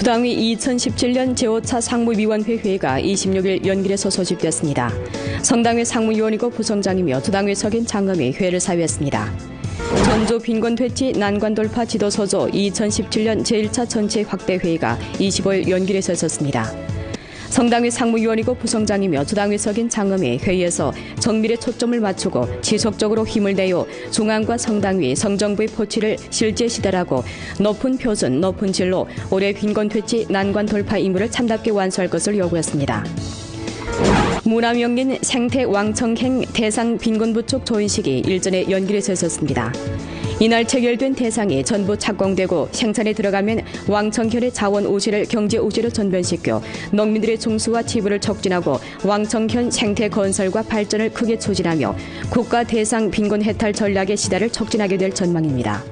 주당위 2017년 제5차 상무위원회 회의가 26일 연길에서 소집됐습니다. 성당회 상무위원이고 부성장이며 주당위 석인 장검이 회의를 사회했습니다. 전주 빈곤퇴치 난관돌파 지도서조 2017년 제1차 전체 확대 회의가 25일 연길에서 있었습니다. 성당위 상무위원이고 부성장이며 주당위 석인 장검이 회의에서 정밀에 초점을 맞추고 지속적으로 힘을 내어 중앙과 성당위, 성정부의 포치를 실제 시달하고 높은 표준, 높은 질로 올해 빈곤퇴치 난관 돌파 임무를 참답게 완수할 것을 요구했습니다. 문화명린 생태 왕청행 대상 빈곤부축 조인식이 일전에 연길에서 있었습니다. 이날 체결된 대상이 전부 착공되고 생산에 들어가면 왕청현의 자원 우시를 경제 우시로 전변시켜 농민들의 중수와 지불을 촉진하고 왕청현 생태 건설과 발전을 크게 추진하며 국가 대상 빈곤 해탈 전략의 시대를 촉진하게 될 전망입니다.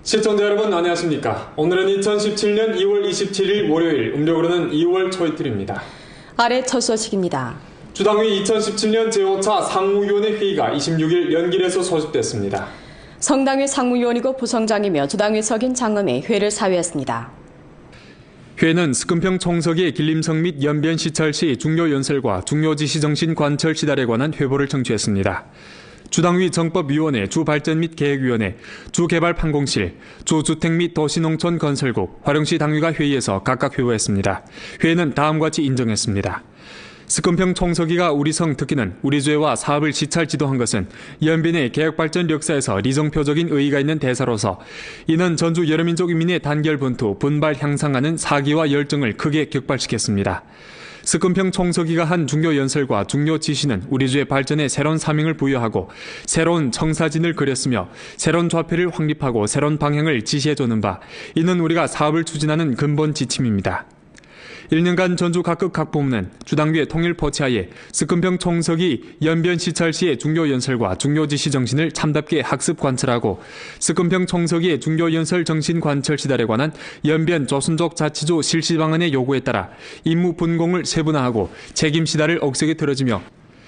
시청자 여러분 안녕하십니까? 오늘은 2017년 2월 27일 월요일, 음력으로는 2월 초이틀입니다. 아래 첫 소식입니다. 주당위 2017년 제5차 상무위원회 회의가 26일 연길에서 소집됐습니다. 성당위 상무위원이고 부성장이며 주당위 석인 장검이 회의를 사회했습니다. 회의는 스금평 총석의 길림성 및 연변시찰시 중요연설과 중요지시정신 관철 시달에 관한 회보를 청취했습니다. 주당위 정법위원회, 주발전 및 계획위원회, 주개발판공실, 주주택 및 도시농촌 건설국, 화령시 당위가 회의에서 각각 회부했습니다. 회의는 다음과 같이 인정했습니다. 스금평 총서기가 우리성 특기는 우리주회와 사업을 시찰 지도한 것은 연변의 개혁발전 역사에서 리정표적인 의의가 있는 대사로서 이는 전주 여러민족 인민의 단결 분투, 분발 향상하는 사기와 열정을 크게 격발시켰습니다. 스금평 총서기가 한 중요 연설과 중요 지시는 우리주의 발전에 새로운 사명을 부여하고 새로운 청사진을 그렸으며 새로운 좌표를 확립하고 새로운 방향을 지시해주는 바, 이는 우리가 사업을 추진하는 근본 지침입니다. 1년간 전주 각급 각 부문은 주당위의 통일 포치하에 스금평 총석이 연변시찰시의 중요연설과 중요지시 정신을 참답게 학습 관철하고 스금평 총석의 중요연설 정신 관철 시달에 관한 연변 조선족 자치주 실시 방안의 요구에 따라 임무 분공을 세분화하고 책임 시달을 억세게 틀어지며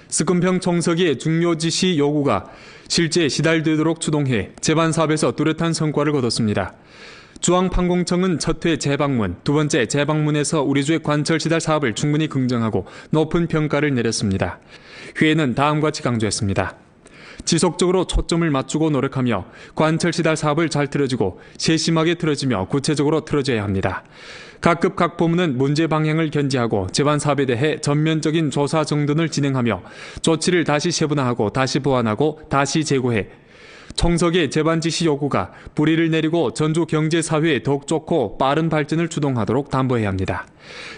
스금평 총석의 중요지시 요구가 실제 시달되도록 추동해 제반 사업에서 뚜렷한 성과를 거뒀습니다. 중앙판공청은 첫 회 재방문, 두 번째 재방문에서 우리주의 관철 시달 사업을 충분히 긍정하고 높은 평가를 내렸습니다. 회의는 다음과 같이 강조했습니다. 지속적으로 초점을 맞추고 노력하며 관철 시달 사업을 잘 틀어주고 세심하게 틀어지며 구체적으로 틀어줘야 합니다. 각급 각 부문은 문제 방향을 견지하고 제반 사업에 대해 전면적인 조사 정돈을 진행하며 조치를 다시 세분화하고 다시 보완하고 다시 재고해 총석의 제반 지시 요구가 뿌리를 내리고 전주 경제사회에 더욱 좋고 빠른 발전을 주동하도록 담보해야 합니다.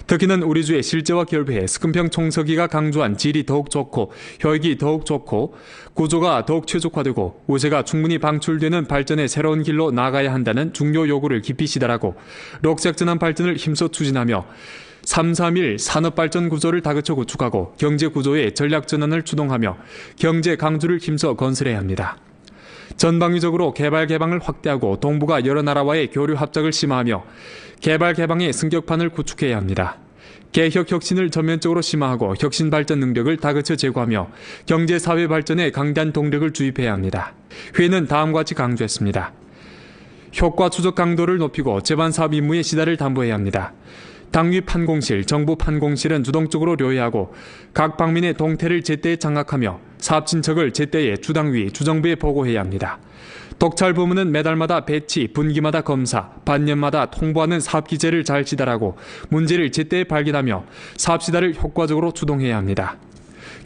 특히는 우리주의 실제와 결부해 스금평 총서기가 강조한 질이 더욱 좋고 효익이 더욱 좋고 구조가 더욱 최적화되고 우세가 충분히 방출되는 발전의 새로운 길로 나아가야 한다는 중요 요구를 깊이 시달하고 록색전환 발전을 힘써 추진하며 3.3.1 산업발전 구조를 다그쳐 구축하고 경제구조의 전략전환을 추동하며 경제 강주를 힘써 건설해야 합니다. 전방위적으로 개발 개방을 확대하고 동북아 여러 나라와의 교류 합작을 심화하며 개발 개방의 승격판을 구축해야 합니다. 개혁 혁신을 전면적으로 심화하고 혁신 발전 능력을 다그쳐 제고하며 경제 사회 발전에 강단 동력을 주입해야 합니다. 회의는 다음과 같이 강조했습니다. 효과 추적 강도를 높이고 제반 사업 임무의 시달을 담보해야 합니다. 당위 판공실, 정부 판공실은 주동적으로 료해하고 각 방민의 동태를 제때에 장악하며 사업 진척을 제때에 주당위, 주정부에 보고해야 합니다. 독찰 부문은 매달마다 배치, 분기마다 검사, 반년마다 통보하는 사업 기제를 잘 지달하고 문제를 제때에 발견하며 사업 시달을 효과적으로 주동해야 합니다.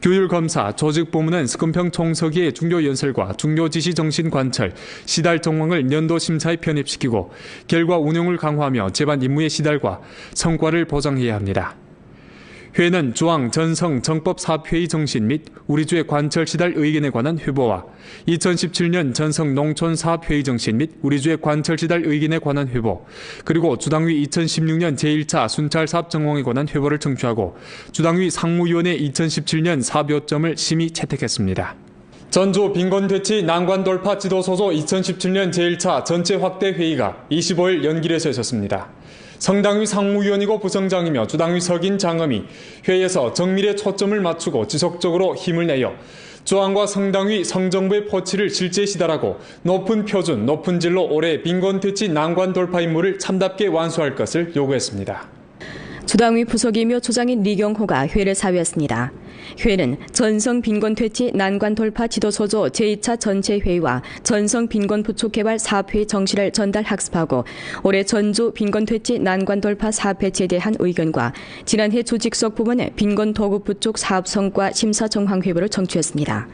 규율 검사, 조직 부문은 스금평 총서기의 중요 연설과 중요 지시 정신 관철, 시달 정황을 년도 심사에 편입시키고 결과 운용을 강화하며 제반 임무의 시달과 성과를 보장해야 합니다. 회의는 중앙 전성 정법 사업회의 정신 및 우리주의 관철 시달 의견에 관한 회보와 2017년 전성 농촌 사업회의 정신 및 우리주의 관철 시달 의견에 관한 회보, 그리고 주당위 2016년 제1차 순찰 사업 정황에 관한 회보를 청취하고 주당위 상무위원회 2017년 사업 요점을 심의 채택했습니다. 전주 빈곤퇴치 난관 돌파 지도소조 2017년 제1차 전체 확대 회의가 25일 연길에서 있었습니다. 성당위 상무위원이고 부성장이며 주당위 석인 장엄이 회의에서 정밀에 초점을 맞추고 지속적으로 힘을 내어 중앙과 성당위 성정부의 포치를 실제 시달하고 높은 표준, 높은 질로 올해 빈곤퇴치 난관 돌파 임무를 참답게 완수할 것을 요구했습니다. 주당위 부속이며 주장인 리경호가 회의를 사회했습니다. 회의는 전성 빈곤퇴치 난관 돌파 지도소조 제2차 전체회의와 전성 빈곤 부축 개발 사업회의 정시를 전달 학습하고 올해 전주 빈곤퇴치 난관 돌파 사업 배치에 대한 의견과 지난해 주직속 부문 빈곤 도급 부축 사업 성과 심사 정황 회부를 청취했습니다.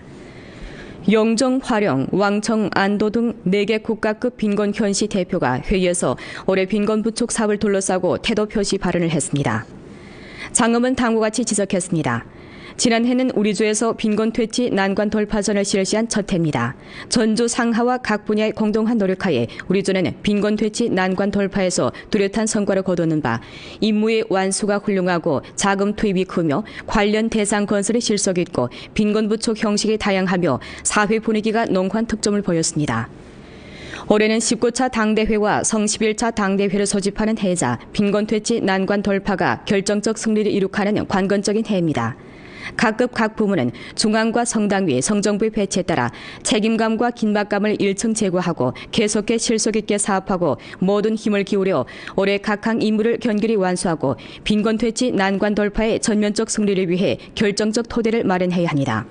영정, 화령, 왕청, 안도 등 4개 국가급 빈곤 현시 대표가 회의에서 올해 빈곤 부축 사업을 둘러싸고 태도 표시 발언을 했습니다. 장엄은 다음과 같이 지적했습니다. 지난해는 우리 주에서 빈곤 퇴치 난관 돌파전을 실시한 첫 해입니다. 전주 상하와 각 분야의 공동한 노력하에 우리 주는 빈곤 퇴치 난관 돌파에서 뚜렷한 성과를 거두는 바 임무의 완수가 훌륭하고 자금 투입이 크며 관련 대상 건설이 실속 있고 빈곤 부축 형식이 다양하며 사회 분위기가 농후한 특점을 보였습니다. 올해는 19차 당대회와 성 11차 당대회를 소집하는 해이자 빈곤 퇴치 난관 돌파가 결정적 승리를 이룩하는 관건적인 해입니다. 각급 각 부문은 중앙과 성당위, 성정부의 배치에 따라 책임감과 긴박감을 일층 제고하고 계속해 실속 있게 사업하고 모든 힘을 기울여 올해 각항 임무를 견결히 완수하고 빈곤 퇴치 난관 돌파의 전면적 승리를 위해 결정적 토대를 마련해야 합니다.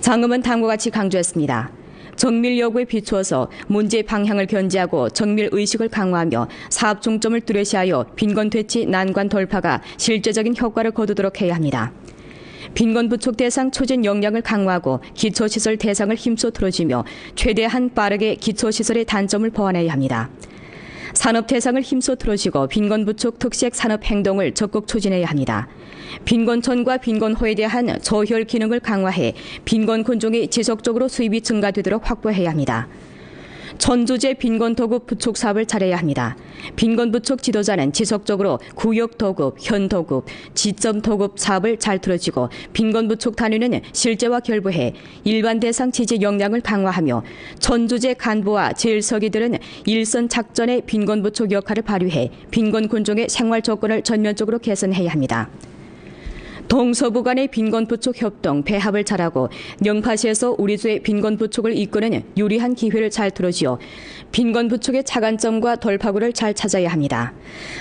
장엄은 다음과 같이 강조했습니다. 정밀 여구에 비추어서 문제 방향을 견지하고 정밀 의식을 강화하며 사업 중점을 뚜렷이하여 빈곤 퇴치 난관 돌파가 실제적인 효과를 거두도록 해야 합니다. 빈곤 부축 대상 추진 역량을 강화하고 기초시설 대상을 힘써 틀어주며 최대한 빠르게 기초시설의 단점을 보완해야 합니다. 산업 대상을 힘써 틀어주고 빈곤 부축 특색 산업 행동을 적극 추진해야 합니다. 빈곤촌과 빈곤호에 대한 조혈 기능을 강화해 빈곤 군종이 지속적으로 수입이 증가되도록 확보해야 합니다. 전주제 빈곤 도급 부축 사업을 잘해야 합니다. 빈곤 부축 지도자는 지속적으로 구역 도급, 현 도급, 지점 도급 사업을 잘 틀어지고 빈곤 부축 단위는 실제와 결부해 일반 대상 지지 역량을 강화하며 전주제 간부와 제일서기들은 일선 작전의 빈곤 부축 역할을 발휘해 빈곤 군종의 생활 조건을 전면적으로 개선해야 합니다. 동서부 간의 빈곤 부축 협동, 배합을 잘하고 영파시에서 우리 주의 빈곤 부축을 이끄는 유리한 기회를 잘 들어지어 빈곤 부축의 차관점과 돌파구를 잘 찾아야 합니다.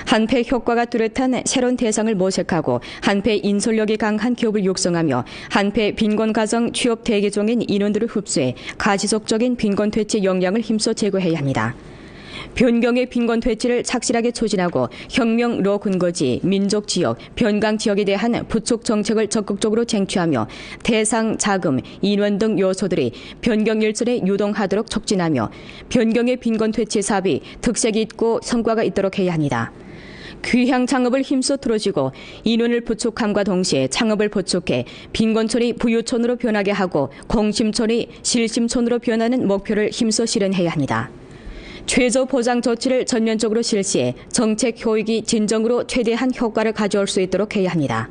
한패 효과가 뚜렷한 새로운 대상을 모색하고 한패 인솔력이 강한 기업을 육성하며 한패 빈곤 가정 취업 대기 중인 인원들을 흡수해 가지속적인 빈곤 퇴치 역량을 힘써 제고해야 합니다. 변경의 빈곤 퇴치를 착실하게 추진하고 혁명로 근거지, 민족 지역, 변강 지역에 대한 부축 정책을 적극적으로 쟁취하며 대상, 자금, 인원 등 요소들이 변경 일선에 유동하도록 촉진하며 변경의 빈곤 퇴치 사업이 특색이 있고 성과가 있도록 해야 합니다. 귀향 창업을 힘써 틀어주고 인원을 부축함과 동시에 창업을 보축해 빈곤촌이 부유촌으로 변하게 하고 공심촌이 실심촌으로 변하는 목표를 힘써 실현해야 합니다. 최저 보장 조치를 전면적으로 실시해 정책 효익이 진정으로 최대한 효과를 가져올 수 있도록 해야 합니다.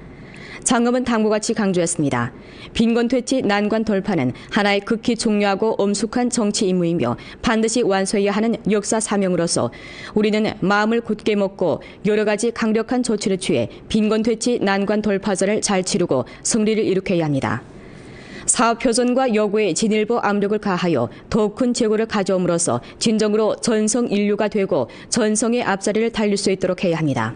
장엄은 다음과 같이 강조했습니다. 빈곤 퇴치 난관 돌파는 하나의 극히 중요하고 엄숙한 정치 임무이며 반드시 완수해야 하는 역사 사명으로서 우리는 마음을 굳게 먹고 여러 가지 강력한 조치를 취해 빈곤 퇴치 난관 돌파전을 잘 치르고 승리를 이룩해야 합니다. 사업 표준과 요구에 진일보 압력을 가하여 더 큰 재고를 가져옴으로써 진정으로 전성 인류가 되고 전성의 앞자리를 달릴 수 있도록 해야 합니다.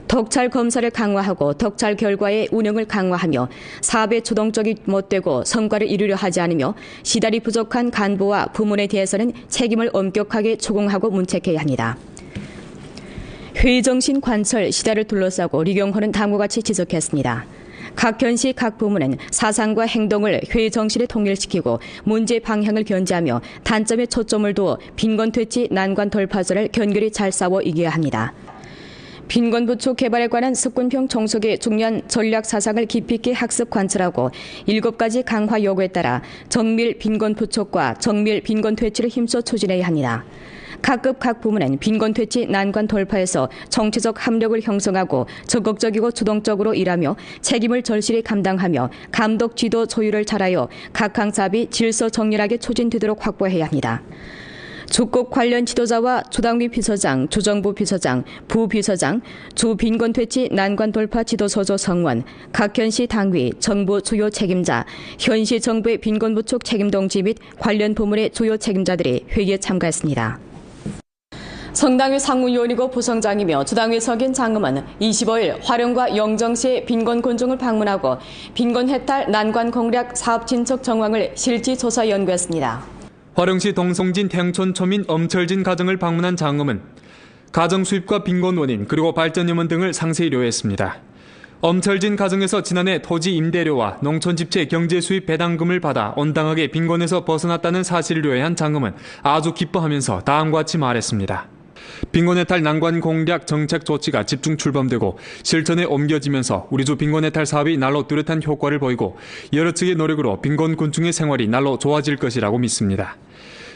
덕찰 검사를 강화하고 덕찰 결과의 운영을 강화하며 사업에 주동적이 못되고 성과를 이루려 하지 않으며 시달이 부족한 간부와 부문에 대해서는 책임을 엄격하게 추궁하고 문책해야 합니다. 회의 정신 관철 시달을 둘러싸고 리경호는 다음과 같이 지적했습니다. 각 현시 각 부문은 사상과 행동을 회의 정신에 통일시키고 문제 방향을 견지하며 단점에 초점을 두어 빈곤 퇴치 난관 돌파전을 견결히 잘 싸워 이겨야 합니다. 빈곤 부축 개발에 관한 습군평 종속의 중요한 전략 사상을 깊이 있게 학습 관철하고 7가지 강화 요구에 따라 정밀 빈곤 부축과 정밀 빈곤 퇴치를 힘써 추진해야 합니다. 각급 각 부문은 빈곤 퇴치 난관 돌파에서 정치적 합력을 형성하고 적극적이고 주동적으로 일하며 책임을 절실히 감당하며 감독 지도 조율을 잘하여 각 항사업이 질서 정렬하게 추진되도록 확보해야 합니다. 주꼭 관련 지도자와 주당위 비서장, 주정부 비서장, 부비서장, 주 빈곤퇴치 난관 돌파 지도소조 성원, 각 현시 당위, 정부 주요 책임자, 현시 정부의 빈곤 부축 책임동지 및 관련 부문의 주요 책임자들이 회의에 참가했습니다. 성당위 상무위원이고 부성장이며 주당위 석인 장음은 25일 화령과 영정시의 빈곤 군중을 방문하고 빈곤 해탈 난관 공략 사업 진척 정황을 실지 조사 연구했습니다. 화령시 동성진 태흥촌 초민 엄철진 가정을 방문한 장음은 가정 수입과 빈곤 원인 그리고 발전 염원 등을 상세히 료했습니다. 엄철진 가정에서 지난해 토지 임대료와 농촌 집채 경제 수입 배당금을 받아 온당하게 빈곤에서 벗어났다는 사실을 료해한 장음은 아주 기뻐하면서 다음과 같이 말했습니다. 빈곤해탈 난관 공략 정책 조치가 집중 출범되고 실천에 옮겨지면서 우리 주 빈곤해탈 사업이 날로 뚜렷한 효과를 보이고 여러 측의 노력으로 빈곤 군중의 생활이 날로 좋아질 것이라고 믿습니다.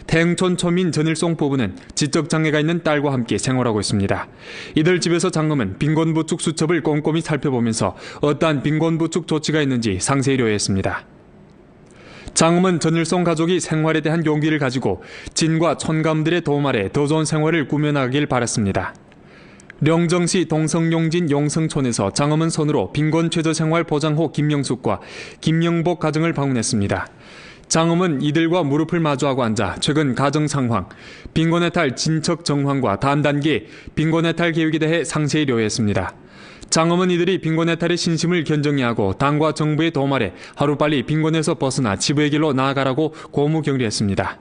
태흥촌 초민 전일송 부부는 지적장애가 있는 딸과 함께 생활하고 있습니다. 이들 집에서 장음은 빈곤부축 수첩을 꼼꼼히 살펴보면서 어떠한 빈곤부축 조치가 있는지 상세히 료했습니다. 장음은 전일송 가족이 생활에 대한 용기를 가지고 진과 촌감들의 도움 아래 더 좋은 생활을 꾸며나가길 바랐습니다. 령정시 동성용진 용성촌에서 장음은 손으로 빈곤 최저생활 보장호 김명숙과 김영복 가정을 방문했습니다. 장음은 이들과 무릎을 마주하고 앉아 최근 가정 상황, 빈곤해탈 진척 정황과 다음 단계 빈곤해탈 계획에 대해 상세히 료했습니다. 장음은 이들이 빈곤해탈의 신심을 견정히 하고 당과 정부의 도움 아래 하루빨리 빈곤에서 벗어나 지부의 길로 나아가라고 고무경리했습니다.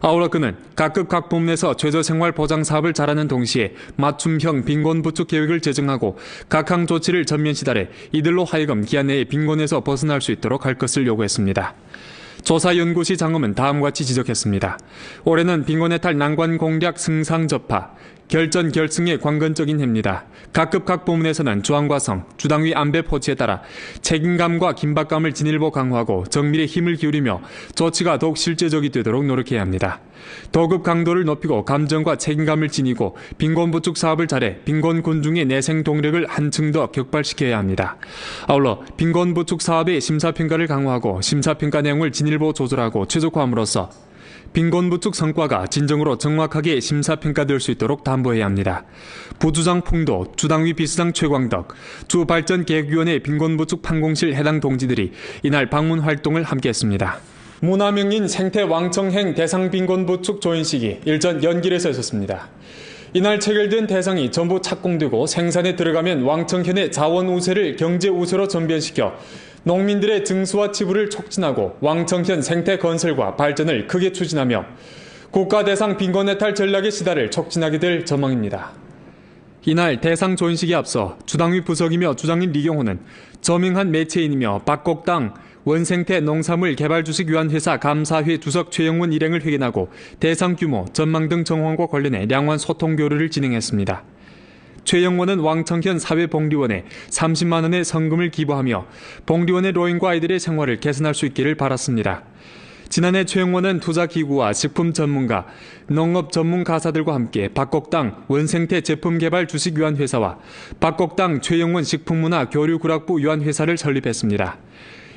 아울러 그는 각급 각 부문에서 최저생활 보장 사업을 잘하는 동시에 맞춤형 빈곤 부축 계획을 제정하고 각항 조치를 전면 시달해 이들로 하여금 기한 내에 빈곤에서 벗어날 수 있도록 할 것을 요구했습니다. 조사연구시 장음은 다음과 같이 지적했습니다. 올해는 빈곤해탈 난관 공략 승상접하, 결전 결승의 관건적인 해입니다. 각급 각 부문에서는 주안과성, 주당위 안배 포치에 따라 책임감과 긴박감을 진일보 강화하고 정밀에 힘을 기울이며 조치가 더욱 실제적이 되도록 노력해야 합니다. 도급 강도를 높이고 감정과 책임감을 지니고 빈곤 부축 사업을 잘해 빈곤 군중의 내생 동력을 한층 더 격발시켜야 합니다. 아울러 빈곤 부축 사업의 심사평가를 강화하고 심사평가 내용을 진일보 조절하고 최적화함으로써 빈곤 부축 성과가 진정으로 정확하게 심사평가될 수 있도록 담보해야 합니다. 부주장 풍도, 주당위 비서장 최광덕, 주발전계획위원회 빈곤 부축 판공실 해당 동지들이 이날 방문 활동을 함께했습니다. 문화명인 생태 왕청행 대상 빈곤 부축 조인식이 일전 연길에서 있었습니다. 이날 체결된 대상이 전부 착공되고 생산에 들어가면 왕청현의 자원 우세를 경제 우세로 전변시켜 농민들의 증수와 치부를 촉진하고 왕청현 생태 건설과 발전을 크게 추진하며 국가 대상 빈곤해탈 전략의 시달을 촉진하게 될 전망입니다. 이날 대상 조인식에 앞서 주당위 부석이며 주장인 리경호는 저명한 매체인이며 박곡당 원생태 농산물 개발주식유한회사 감사회 주석 최영원 일행을 회견하고 대상 규모, 전망 등 정황과 관련해 량환 소통 교류를 진행했습니다. 최영원은 왕청현 사회봉리원에 30만 원의 성금을 기부하며 봉리원의 노인과 아이들의 생활을 개선할 수 있기를 바랐습니다. 지난해 최영원은 투자기구와 식품 전문가, 농업 전문 가사들과 함께 박곡당 원생태 제품개발 주식유한회사와 박곡당 최영원 식품문화 교류구락부 유한회사를 설립했습니다.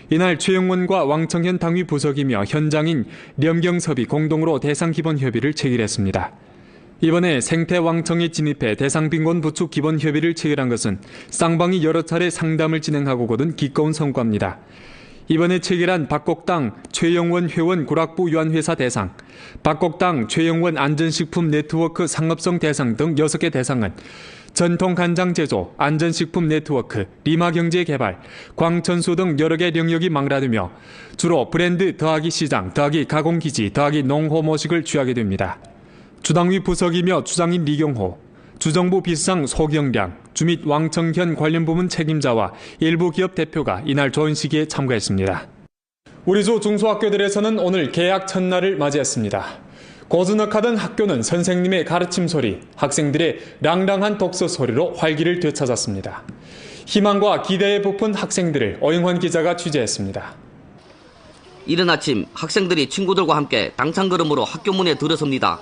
이날 최영원과 왕청현 당위 부석이며 현장인 렴경섭이 공동으로 대상 기본 협의를 체결했습니다. 이번에 생태왕청에 진입해 대상 빈곤 부축 기본 협의를 체결한 것은 쌍방이 여러 차례 상담을 진행하고 거둔 기꺼운 성과입니다. 이번에 체결한 박곡당 최영원 회원 구락부 유한회사 대상, 박곡당 최영원 안전식품 네트워크 상업성 대상 등 6개 대상은 전통 간장 제조, 안전식품 네트워크, 리마경제 개발, 광천수 등 여러 개 영역이 망라되며 주로 브랜드 더하기 시장, 더하기 가공기지, 더하기 농호모식을 취하게 됩니다. 주당위 부석이며 주장인 리경호, 주정부 비서장 소경량, 주밋 왕청현 관련 부문 책임자와 일부 기업 대표가 이날 조인식에 참가했습니다. 우리 주 중소학교들에서는 오늘 개학 첫날을 맞이했습니다. 고즈넉하던 학교는 선생님의 가르침 소리, 학생들의 랑랑한 독서 소리로 활기를 되찾았습니다. 희망과 기대에 부푼 학생들을 오영환 기자가 취재했습니다. 이른 아침 학생들이 친구들과 함께 당찬 걸음으로 학교 문에 들어섭니다.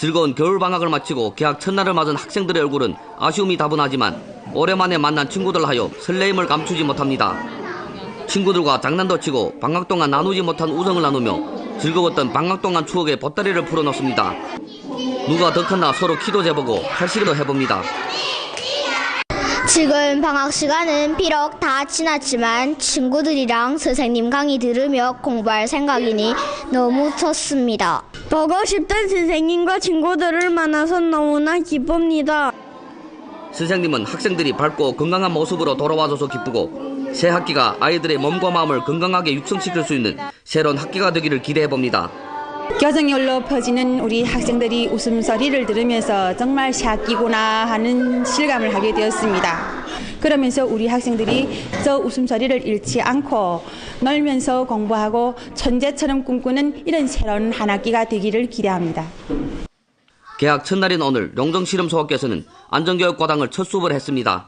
즐거운 겨울방학을 마치고 개학 첫날을 맞은 학생들의 얼굴은 아쉬움이 다분하지만 오랜만에 만난 친구들 하여 설레임을 감추지 못합니다. 친구들과 장난도 치고 방학 동안 나누지 못한 우정을 나누며 즐거웠던 방학 동안 추억에 보따리를 풀어놓습니다. 누가 더 컸나 서로 키도 재보고 팔씨름도 해봅니다. 지금 방학 시간은 비록 다 지났지만 친구들이랑 선생님 강의 들으며 공부할 생각이니 너무 좋습니다. 보고 싶던 선생님과 친구들을 만나서 너무나 기쁩니다. 선생님은 학생들이 밝고 건강한 모습으로 돌아와줘서 기쁘고 새 학기가 아이들의 몸과 마음을 건강하게 육성시킬 수 있는 새로운 학기가 되기를 기대해봅니다. 교정열로 퍼지는 우리 학생들이 웃음소리를 들으면서 정말 새 학기구나 하는 실감을 하게 되었습니다. 그러면서 우리 학생들이 저 웃음소리를 잃지 않고 놀면서 공부하고 천재처럼 꿈꾸는 이런 새로운 한 학기가 되기를 기대합니다. 개학 첫날인 오늘 용정실험소학교에서는 안전교육과당을 첫 수업을 했습니다.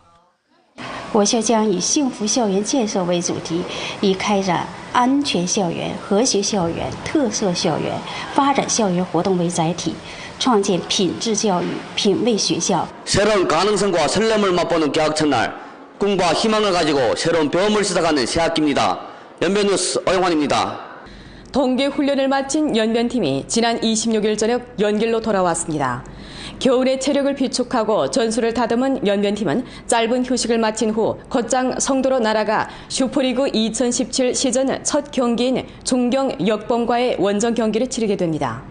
我校将以幸福校园建设为主题，以开展安全校园、和谐校园、特色校园、发展校园活动为载体，创建品质教育、品味学校。 새로운 가능성과 설렘을 맛보는 개학 첫날, 꿈과 희망을 가지고 새로운 배움을 시작하는 새 학기입니다. 연변뉴스 오영환입니다. 동계 훈련을 마친 연변팀이 지난 26일 저녁 연길로 돌아왔습니다. 겨울의 체력을 비축하고 전술을 다듬은 연변팀은 짧은 휴식을 마친 후 곧장 성도로 날아가 슈퍼리그 2017 시즌 첫 경기인 중경 역범과의 원정 경기를 치르게 됩니다.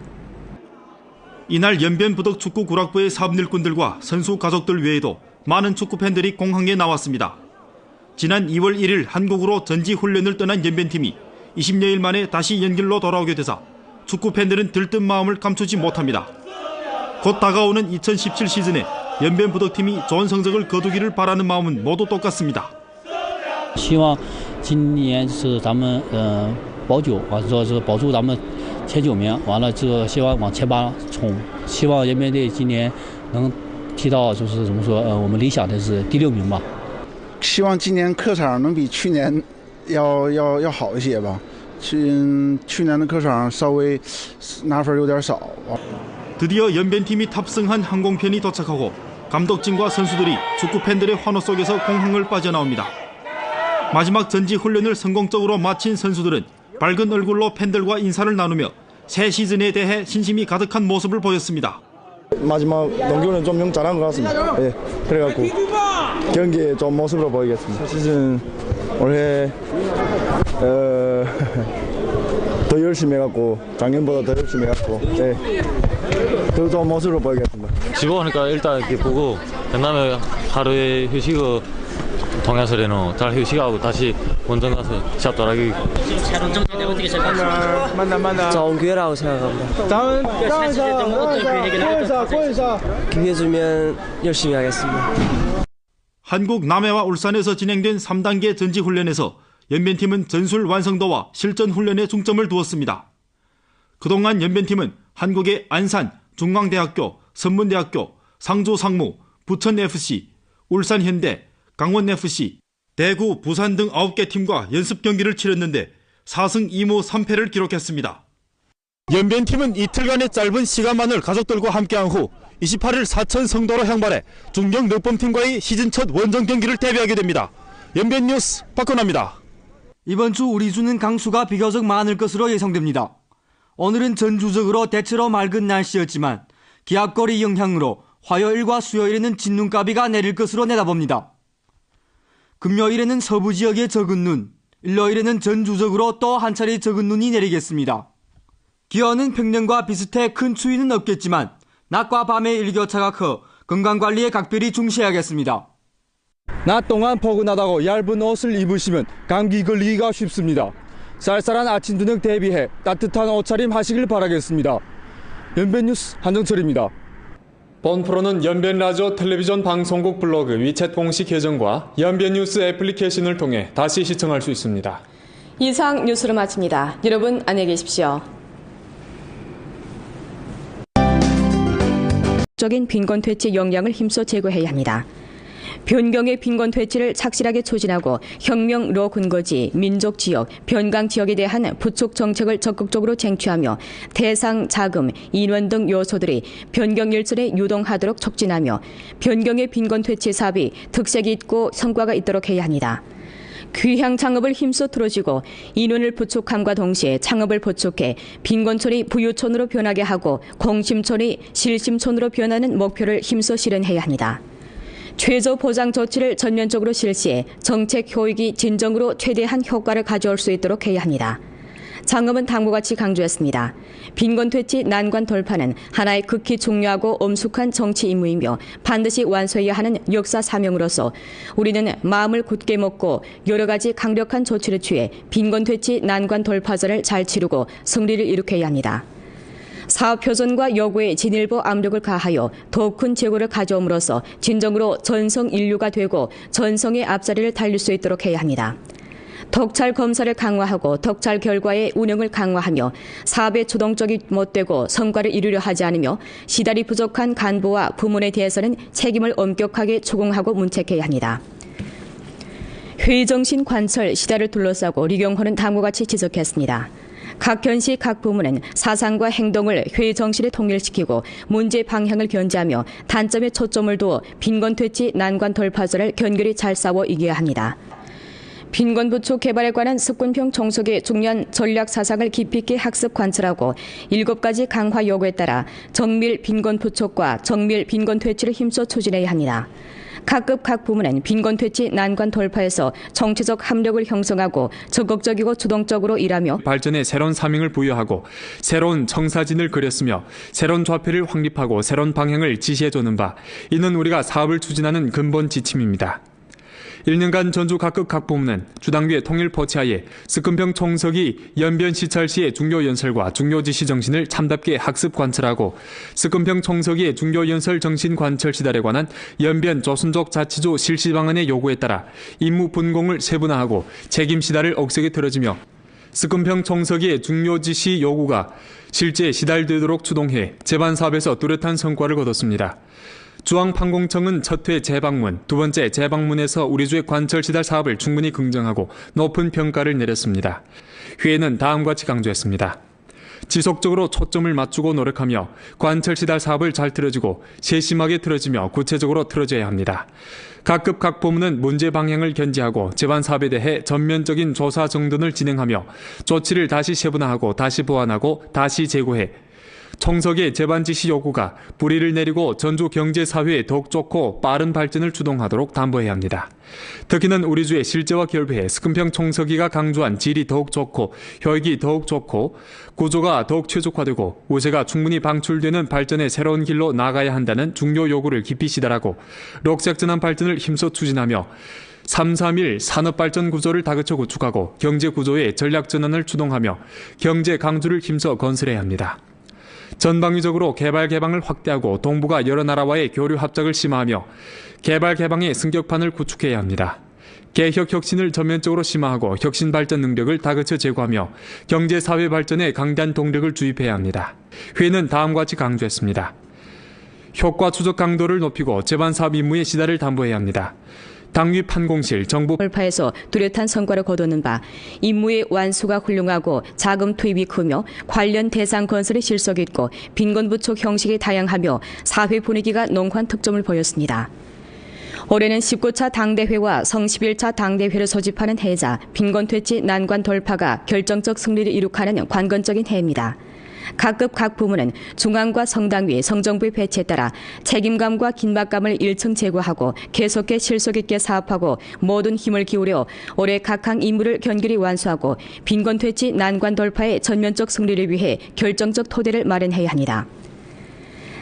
이날 연변부덕 축구 구락부의 사분일꾼들과 선수 가족들 외에도 많은 축구 팬들이 공항에 나왔습니다. 지난 2월 1일 한국으로 전지 훈련을 떠난 연변팀이 20여일 만에 다시 연길로 돌아오게 되자 축구 팬들은 들뜬 마음을 감추지 못합니다. 곧 다가오는 2017 시즌에 연변부덕팀이 좋은 성적을 거두기를 바라는 마음은 모두 똑같습니다. 希望今年是咱们保9，完了之后是保住咱们前9名，完了之后希望往前8冲。希望人民队今年能踢到就是怎么说我们理想的是第6名吧。希望今年客场能比去年要好一些吧。去年的客场稍微拿分有点少。 드디어 연변팀이 탑승한 항공편이 도착하고 감독진과 선수들이 축구 팬들의 환호 속에서 공항을 빠져나옵니다. 마지막 전지 훈련을 성공적으로 마친 선수들은 밝은 얼굴로 팬들과 인사를 나누며 새 시즌에 대해 신심이 가득한 모습을 보였습니다. 마지막 농구는 좀 잘한 것 같습니다. 네, 그래갖고 경기에 좀 모습으로 보이겠습니다. 새 시즌 올해 더 열심히 해갖고 작년보다 더 열심히 해갖고 더 좋은 모습으로 보이겠습니다. 집 오니까 일단 이렇게 보고 그다음에 하루의 휴식을 통해서는 잘 휴식하고 다시 원정 가서 시합 잘하기. 새로운 정책에 어떻게 생각합니까? 좋은 기회라고 생각합니다. 기회 주면 열심히 하겠습니다. 한국 남해와 울산에서 진행된 3단계 전지훈련에서 연변팀은 전술 완성도와 실전 훈련에 중점을 두었습니다. 그동안 연변팀은 한국의 안산, 중앙대학교, 선문대학교, 상주상무, 부천FC, 울산현대, 강원FC, 대구, 부산 등 9개 팀과 연습 경기를 치렀는데 4승 2무 3패를 기록했습니다. 연변팀은 이틀간의 짧은 시간만을 가족들과 함께한 후 28일 사천 성도로 향발해 중경 넉범팀과의 시즌 첫 원정 경기를 대비하게 됩니다. 연변뉴스 박건아입니다. 이번 주 우리 주는 강수가 비교적 많을 것으로 예상됩니다. 오늘은 전주적으로 대체로 맑은 날씨였지만 기압거리 영향으로 화요일과 수요일에는 진눈가비가 내릴 것으로 내다봅니다. 금요일에는 서부 지역에 적은 눈, 일요일에는 전주적으로 또 한 차례 적은 눈이 내리겠습니다. 기온은 평년과 비슷해 큰 추위는 없겠지만 낮과 밤의 일교차가 커 건강관리에 각별히 중시해야겠습니다. 낮 동안 포근하다고 얇은 옷을 입으시면 감기 걸리기가 쉽습니다. 쌀쌀한 아침 저녁 대비해 따뜻한 옷차림 하시길 바라겠습니다. 연변뉴스 한정철입니다. 본 프로는 연변라디오 텔레비전 방송국 블로그 위챗 공식 계정과 연변뉴스 애플리케이션을 통해 다시 시청할 수 있습니다. 이상 뉴스를 마칩니다. 여러분 안녕히 계십시오. 적인 빈곤 퇴치 역량을 힘써 제거해야 합니다. 변경의 빈곤 퇴치를 착실하게 추진하고 혁명로 근거지, 민족 지역, 변강 지역에 대한 부축 정책을 적극적으로 쟁취하며 대상, 자금, 인원 등 요소들이 변경 일정에 유동하도록 촉진하며 변경의 빈곤 퇴치 사업이 특색이 있고 성과가 있도록 해야 합니다. 귀향 창업을 힘써 틀어주고 인원을 부족함과 동시에 창업을 보충해 빈곤촌이 부유촌으로 변하게 하고 공심촌이 실심촌으로 변하는 목표를 힘써 실현해야 합니다. 최저 보장 조치를 전면적으로 실시해 정책 효익이 진정으로 최대한 효과를 가져올 수 있도록 해야 합니다. 장엄은 다음과 같이 강조했습니다. 빈곤 퇴치 난관 돌파는 하나의 극히 중요하고 엄숙한 정치 임무이며 반드시 완수해야 하는 역사 사명으로서 우리는 마음을 굳게 먹고 여러 가지 강력한 조치를 취해 빈곤 퇴치 난관 돌파전을 잘 치르고 승리를 이룩해야 합니다. 사업 효전과 요구에 진일보 압력을 가하여 더욱 큰 재고를 가져옴으로써 진정으로 전성 인류가 되고 전성의 앞자리를 달릴 수 있도록 해야 합니다. 덕찰 검사를 강화하고 덕찰 결과의 운영을 강화하며 사업의 주동적이 못되고 성과를 이루려 하지 않으며 시달이 부족한 간부와 부문에 대해서는 책임을 엄격하게 추궁하고 문책해야 합니다. 회의정신 관철 시달을 둘러싸고 리경호는 다음과 같이 지적했습니다. 각 현시 각 부문은 사상과 행동을 회의 정신에 통일시키고 문제 방향을 견제하며 단점에 초점을 두어 빈곤 퇴치 난관 돌파전을 견결히 잘 싸워 이겨야 합니다. 빈곤 부족 개발에 관한 습군평 총석의 중요한 전략 사상을 깊이 있게 학습 관찰하고 7가지 강화 요구에 따라 정밀 빈곤 부족과 정밀 빈곤 퇴치를 힘써 추진해야 합니다. 각급 각 부문은 빈곤 퇴치 난관 돌파에서 정치적 합력을 형성하고 적극적이고 주동적으로 일하며 발전에 새로운 사명을 부여하고 새로운 청사진을 그렸으며 새로운 좌표를 확립하고 새로운 방향을 지시해주는 바, 이는 우리가 사업을 추진하는 근본 지침입니다. 1년간 전주 각급 각 부문은 주당위의 통일 포치하에 스금평 총석이 연변시찰시의 중요 연설과 중요 지시 정신을 참답게 학습 관철하고 스금평 총석의 중요 연설 정신 관철 시달에 관한 연변 조선족 자치조 실시 방안의 요구에 따라 임무 분공을 세분화하고 책임 시달을 억세게 틀어지며 스금평 총석의 중요 지시 요구가 실제 시달되도록 추동해 제반 사업에서 뚜렷한 성과를 거뒀습니다. 중앙판공청은 첫 회 재방문, 두 번째 재방문에서 우리주의 관철 시달 사업을 충분히 긍정하고 높은 평가를 내렸습니다. 회의는 다음과 같이 강조했습니다. 지속적으로 초점을 맞추고 노력하며 관철 시달 사업을 잘 틀어주고 세심하게 틀어주며 구체적으로 틀어줘야 합니다. 각급 각 부문은 문제 방향을 견지하고 제반 사업에 대해 전면적인 조사 정돈을 진행하며 조치를 다시 세분화하고 다시 보완하고 다시 재고해 총석의 제반 지시 요구가 뿌리를 내리고 전주 경제사회에 더욱 좋고 빠른 발전을 주동하도록 담보해야 합니다. 특히는 우리주의 실제와 결부해 스금평 총석이가 강조한 질이 더욱 좋고 효익이 더욱 좋고 구조가 더욱 최적화되고 우세가 충분히 방출되는 발전의 새로운 길로 나가야 한다는 중요 요구를 깊이 시달하고 록색전환 발전을 힘써 추진하며 3.3.1 산업발전 구조를 다그쳐 구축하고 경제구조의 전략전환을 주동하며 경제 강주를 힘써 건설해야 합니다. 전방위적으로 개발 개방을 확대하고 동북아 여러 나라와의 교류 합작을 심화하며 개발 개방의 승격판을 구축해야 합니다. 개혁 혁신을 전면적으로 심화하고 혁신 발전 능력을 다그쳐 제고하며 경제 사회 발전에 강단 동력을 주입해야 합니다. 회의는 다음과 같이 강조했습니다. 효과 추적 강도를 높이고 제반 사업 임무의 시달을 담보해야 합니다. 당위 판공실, 정부 돌파에서 뚜렷한 성과를 거두는 바 임무의 완수가 훌륭하고 자금 투입이 크며 관련 대상 건설이 실속 있고 빈곤 부족 형식이 다양하며 사회 분위기가 농후한 특점을 보였습니다. 올해는 19차 당대회와 성 11차 당대회를 소집하는 해이자 빈곤 퇴치 난관 돌파가 결정적 승리를 이룩하는 관건적인 해입니다. 각급 각 부문은 중앙과 성당위, 성정부의 배치에 따라 책임감과 긴박감을 일층 제고하고 계속해 실속 있게 사업하고 모든 힘을 기울여 올해 각항 임무를 견결히 완수하고 빈곤 퇴치 난관 돌파의 전면적 승리를 위해 결정적 토대를 마련해야 합니다.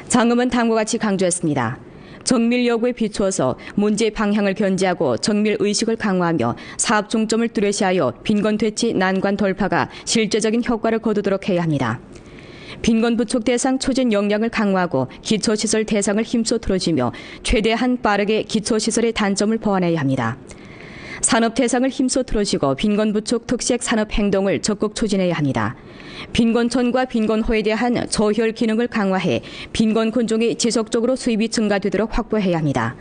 장엄은 다음과 같이 강조했습니다. 정밀 요구에 비추어서 문제 방향을 견지하고 정밀 의식을 강화하며 사업 중점을 뚜렷이하여 빈곤 퇴치 난관 돌파가 실제적인 효과를 거두도록 해야 합니다. 빈곤 부족 대상 추진 역량을 강화하고 기초시설 대상을 힘써 틀어주며 최대한 빠르게 기초시설의 단점을 보완해야 합니다. 산업 대상을 힘써 틀어주고 빈곤 부족 특색 산업 행동을 적극 추진해야 합니다. 빈곤촌과 빈곤호에 대한 조혈 기능을 강화해 빈곤 군중이 지속적으로 수입이 증가되도록 확보해야 합니다.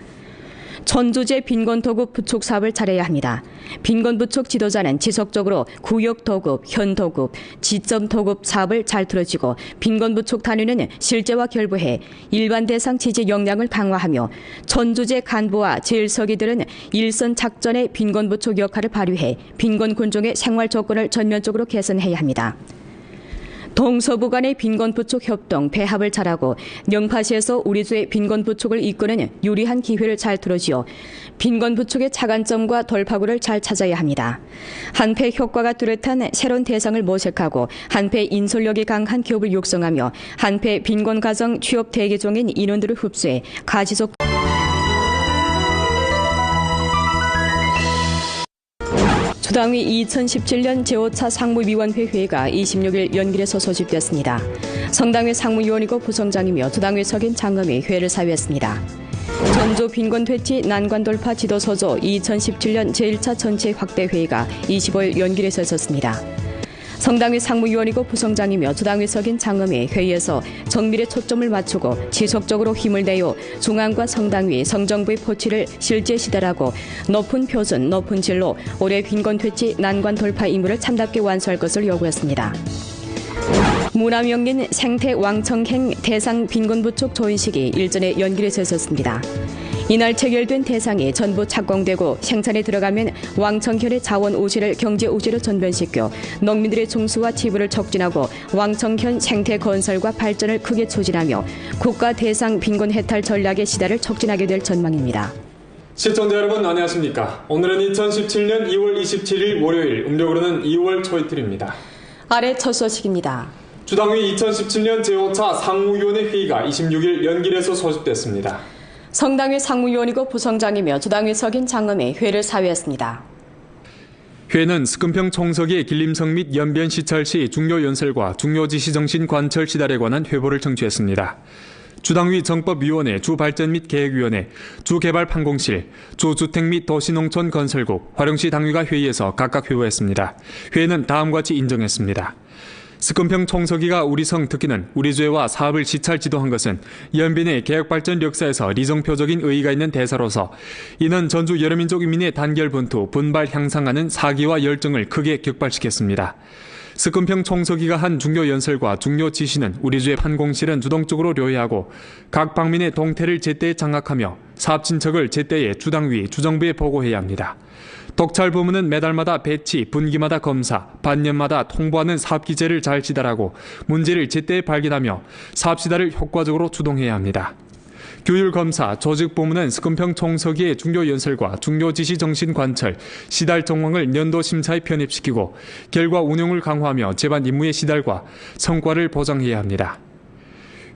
전조제 빈곤 도급 부축 사업을 잘해야 합니다. 빈곤 부축 지도자는 지속적으로 구역 도급, 현 도급, 지점 도급 사업을 잘 틀어지고 빈곤 부축 단위는 실제와 결부해 일반 대상 지지 역량을 강화하며 전조제 간부와 제일서기들은 일선 작전의 빈곤 부축 역할을 발휘해 빈곤 군종의 생활 조건을 전면적으로 개선해야 합니다. 동서부 간의 빈곤 부축 협동, 배합을 잘하고 영파시에서 우리주의 빈곤 부축을 이끄는 유리한 기회를 잘 들어지어 빈곤 부축의 차관점과 돌파구를 잘 찾아야 합니다. 한패 효과가 뚜렷한 새로운 대상을 모색하고 한패 인솔력이 강한 기업을 육성하며 한패 빈곤 가정 취업 대기 중인 인원들을 흡수해 가지속 주당위 2017년 제5차 상무위원회 회의가 26일 연길에서 소집됐습니다. 성당회 상무위원이고 부성장이며 주당위 석인 장검이 회의를 사회했습니다. 전조 빈곤 퇴치 난관 돌파 지도서조 2017년 제1차 전체 확대 회의가 25일 연길에서 있었습니다. 성당위 상무위원이고 부성장이며 주당위 석인 장검이 회의에서 정밀에 초점을 맞추고 지속적으로 힘을 내어 중앙과 성당위, 성정부의 포치를 실제 시달하고 높은 표준, 높은 질로 올해 빈곤 퇴치 난관 돌파 임무를 참답게 완수할 것을 요구했습니다. 문화명린 생태 왕청행 대상 빈곤 부축 조인식이 일전에 연길에서 있었습니다. 이날 체결된 대상이 전부 착공되고 생산에 들어가면 왕청현의 자원 우지를 경제 우지로 전변시켜 농민들의 종수와 지불을 촉진하고 왕청현 생태 건설과 발전을 크게 추진하며 국가 대상 빈곤 해탈 전략의 시대를 촉진하게 될 전망입니다. 시청자 여러분 안녕하십니까. 오늘은 2017년 2월 27일 월요일 음력으로는 2월 초이틀입니다. 아래 첫 소식입니다. 주당위 2017년 제5차 상무위원회 회의가 26일 연길에서 소집됐습니다. 성당회 상무위원이고 부성장이며 주당위 석인 장검이 회의를 사회했습니다. 회의는 스금평 총서기의 길림성 및 연변시찰시 중요연설과 중요지시정신 관철 시달에 관한 회보를 청취했습니다. 주당위 정법위원회, 주발전 및 계획위원회, 주개발판공실, 주주택 및 도시농촌 건설국, 화령시 당위가 회의에서 각각 회부했습니다. 회의는 다음과 같이 인정했습니다. 스금평 총서기가 우리성 특기는 우리주회와 사업을 시찰 지도한 것은 연변의 개혁발전 역사에서 리정표적인 의의가 있는 대사로서 이는 전주 여러민족 인민의 단결분투, 분발 향상하는 사기와 열정을 크게 격발시켰습니다. 스금평 총서기가 한 중요 연설과 중요 지시는 우리주의 판공실은 주동적으로 료해하고 각 방민의 동태를 제때에 장악하며 사업 진척을 제때에 주당위, 주정부에 보고해야 합니다. 독찰 부문은 매달마다 배치, 분기마다 검사, 반년마다 통보하는 사업 기제를 잘 지달하고 문제를 제때 발견하며 사업 시달을 효과적으로 주동해야 합니다. 규율 검사, 조직 부문은 스금평 총서기의 중요 연설과 중요 지시 정신 관철, 시달 정황을 연도 심사에 편입시키고 결과 운용을 강화하며 제반 임무의 시달과 성과를 보장해야 합니다.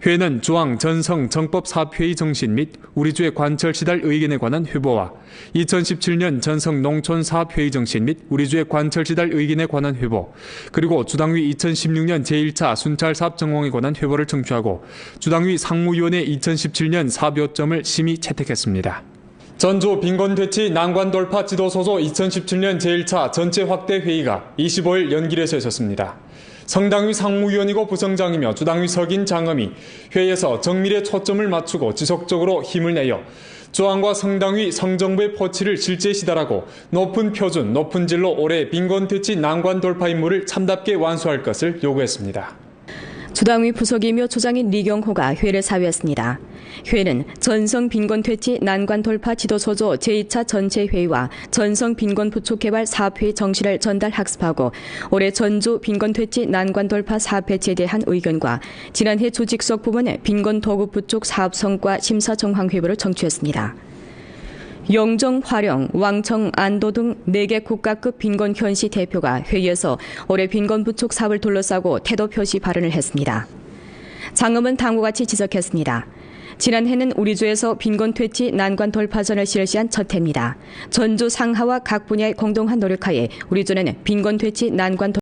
회의는 조항 전성 정법사업회의 정신 및 우리주의 관철 시달 의견에 관한 회보와 2017년 전성 농촌사업회의 정신 및 우리주의 관철 시달 의견에 관한 회보, 그리고 주당위 2016년 제1차 순찰사업 정황에 관한 회보를 청취하고 주당위 상무위원회 2017년 사업 요점을 심의 채택했습니다. 전주 빈곤퇴치 난관 돌파 지도소조 2017년 제1차 전체 확대 회의가 25일 연길에서 있었습니다. 성당위 상무위원이고 부성장이며 주당위 석인 장엄이 회의에서 정밀에 초점을 맞추고 지속적으로 힘을 내어 조항과 성당위, 성정부의 포치를 실제 시달하고 높은 표준, 높은 질로 올해 빈곤퇴치 난관 돌파 임무를 참답게 완수할 것을 요구했습니다. 주당위 부속이며 조장인 리경호가 회의를 사회했습니다. 회의는 전성 빈곤 퇴치 난관 돌파 지도소조 제2차 전체 회의와 전성 빈곤 부축 개발 사업회의 정신을 전달 학습하고 올해 전주 빈곤 퇴치 난관 돌파 사업 배치에 대한 의견과 지난해 조직석 부문 빈곤 도급 부축 사업 성과 심사 정황 회보를 청취했습니다. 영정, 화령, 왕청, 안도 등 4개 국가급 빈곤 현시 대표가 회의에서 올해 빈곤 부축 사업을 둘러싸고 태도 표시 발언을 했습니다. 장엄은 다음과 같이 지적했습니다. 지난해는 우리주에서 빈곤 퇴치 난관 돌파전을 실시한 첫 해입니다. 전주 상하와 각 분야의 공동한 노력하에 우리주는 빈곤 퇴치 난관